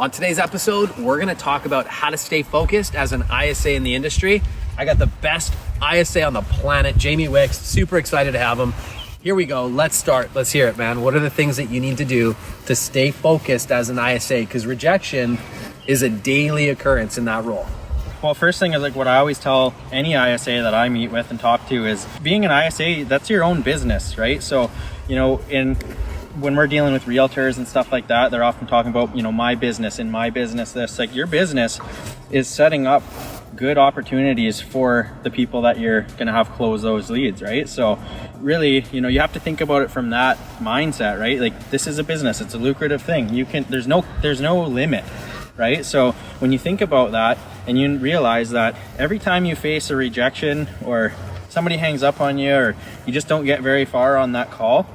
On today's episode, we're gonna talk about how to stay focused as an ISA in the industry. I got the best ISA on the planet, Jamie Wicks. Super excited to have him. Here we go, let's start. Let's hear it, man. What are the things that you need to do to stay focused as an ISA? Because rejection is a daily occurrence in that role. Well, first thing is like what I always tell any ISA that I meet with and talk to is being an ISA, that's your own business, right? So, when we're dealing with realtors and stuff like that, they're often talking about, my business and my business, this. Like your business is setting up good opportunities for the people that you're going to have close those leads, right? So really, you have to think about it from that mindset, right? Like this is a business, it's a lucrative thing. There's no limit, right? So when you think about that and you realize that every time you face a rejection or somebody hangs up on you or you just don't get very far on that call,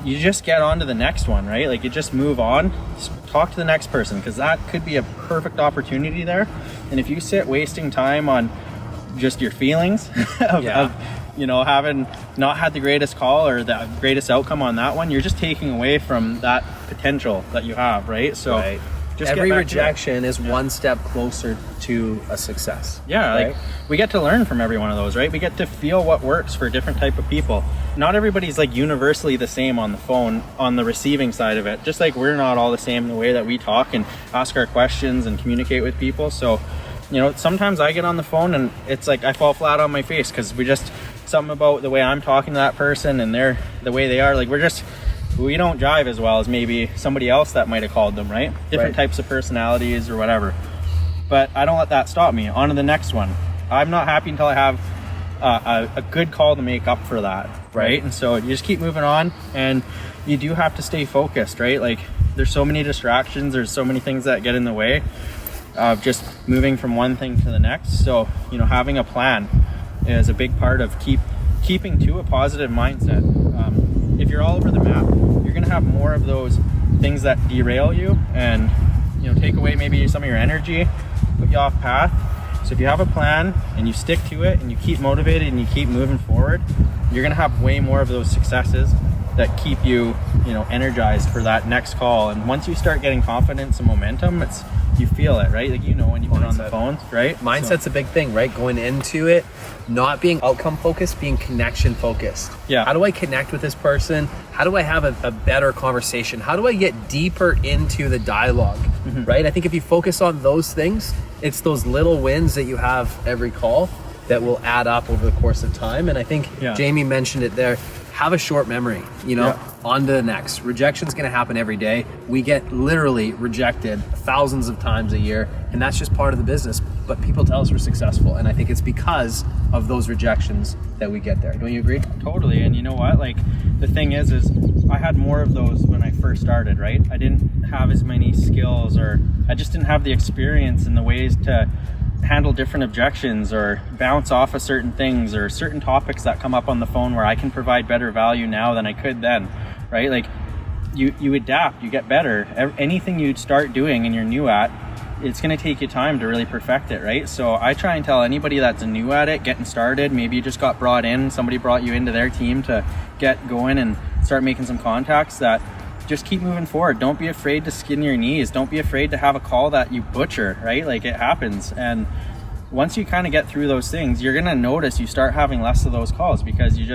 you just get on to the next one, right? Like you just move on, just talk to the next person, because that could be a perfect opportunity there. And if you sit wasting time on just your feelings of having not had the greatest call or the greatest outcome on that one, you're just taking away from that potential that you have, right? So right. Every rejection is one step closer to a success. Yeah, right? Like we get to learn from every one of those, right? We get to feel what works for different type of people. Not everybody's like universally the same on the phone, on the receiving side of it. Just like we're not all the same in the way that we talk and ask our questions and communicate with people. So, sometimes I get on the phone and it's like I fall flat on my face because something about the way I'm talking to that person and the way they are, like we don't jive as well as maybe somebody else that might have called them, right? Different types of personalities or whatever. But I don't let that stop me. On to the next one. I'm not happy until I have a good call to make up for that, right? And so you just keep moving on, and you do have to stay focused, right? Like there's so many distractions, there's so many things that get in the way of just moving from one thing to the next. So, having a plan is a big part of keeping to a positive mindset. If you're all over the map, you're going to have more of those things that derail you and take away maybe some of your energy, put you off path. So if you have a plan and you stick to it and you keep motivated and you keep moving forward, you're going to have way more of those successes that keep you energized for that next call. And once you start getting confidence and momentum, you feel it, right? Like when you've been on the phone, right? Mindset's a big thing, right? Going into it, not being outcome focused, being connection focused. Yeah. How do I connect with this person? How do I have a better conversation? How do I get deeper into the dialogue, right? I think if you focus on those things, it's those little wins that you have every call that will add up over the course of time. And I think Jamie mentioned it there. Have a short memory, on to the next. Rejection's gonna happen every day. We get literally rejected thousands of times a year, and that's just part of the business. But people tell us we're successful, and I think it's because of those rejections that we get there. Don't you agree? Totally. And you know what? Like the thing is I had more of those when I first started, right? I didn't have as many skills, or I just didn't have the experience in the ways to handle different objections or bounce off of certain things or certain topics that come up on the phone where I can provide better value now than I could then, right? Like you adapt, you get better. Anything you start doing and you're new at, it's going to take you time to really perfect it, right? So I try and tell anybody that's new at it, getting started, maybe you just got brought in, somebody brought you into their team to get going and start making some contacts, that just keep moving forward. Don't be afraid to skin your knees. Don't be afraid to have a call that you butcher, right? Like it happens. And once you kind of get through those things, you're going to notice you start having less of those calls because you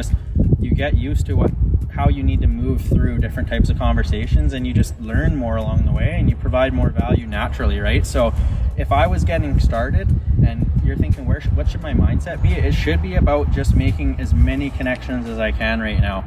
get used to how you need to move through different types of conversations, and you just learn more along the way and you provide more value naturally, right? So if I was getting started and you're thinking, what should my mindset be? It should be about just making as many connections as I can right now.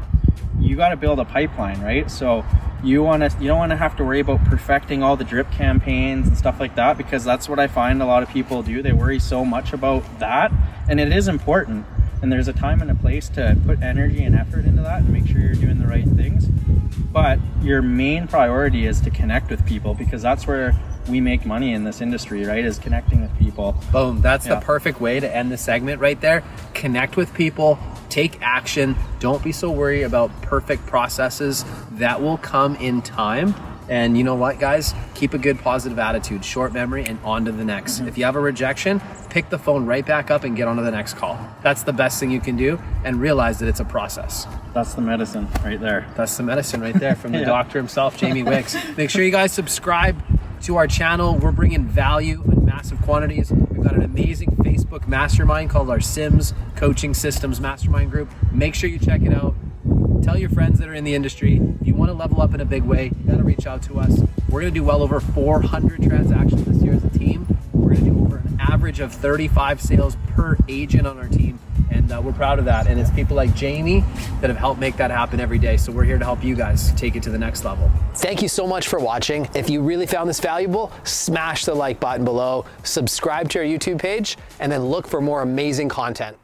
You got to build a pipeline, right? So you don't want to have to worry about perfecting all the drip campaigns and stuff like that, because that's what I find a lot of people do. They worry so much about that, and it is important. And there's a time and a place to put energy and effort into that and make sure you're doing the right things. But your main priority is to connect with people, because that's where we make money in this industry, right? Is connecting with people. Boom. That's the perfect way to end the segment right there. Connect with people, take action. Don't be so worried about perfect processes. That will come in time. And you know what, guys? Keep a good positive attitude, short memory, and on to the next. If you have a rejection, pick the phone right back up and get on to the next call. That's the best thing you can do, and realize that it's a process. That's the medicine right there. That's the medicine right there from the doctor himself, Jamie Wicks. Make sure you guys subscribe to our channel. We're bringing value in massive quantities. We've got an amazing Facebook mastermind called our Sims Coaching Systems Mastermind Group. Make sure you check it out. Tell your friends that are in the industry. If you want to level up in a big way, you got to reach out to us. We're going to do well over 400 transactions this year as a team. We're going to do over an average of 35 sales per agent on our team. And we're proud of that. And it's people like Jamie that have helped make that happen every day. So we're here to help you guys take it to the next level. Thank you so much for watching. If you really found this valuable, smash the like button below, subscribe to our YouTube page, and then look for more amazing content.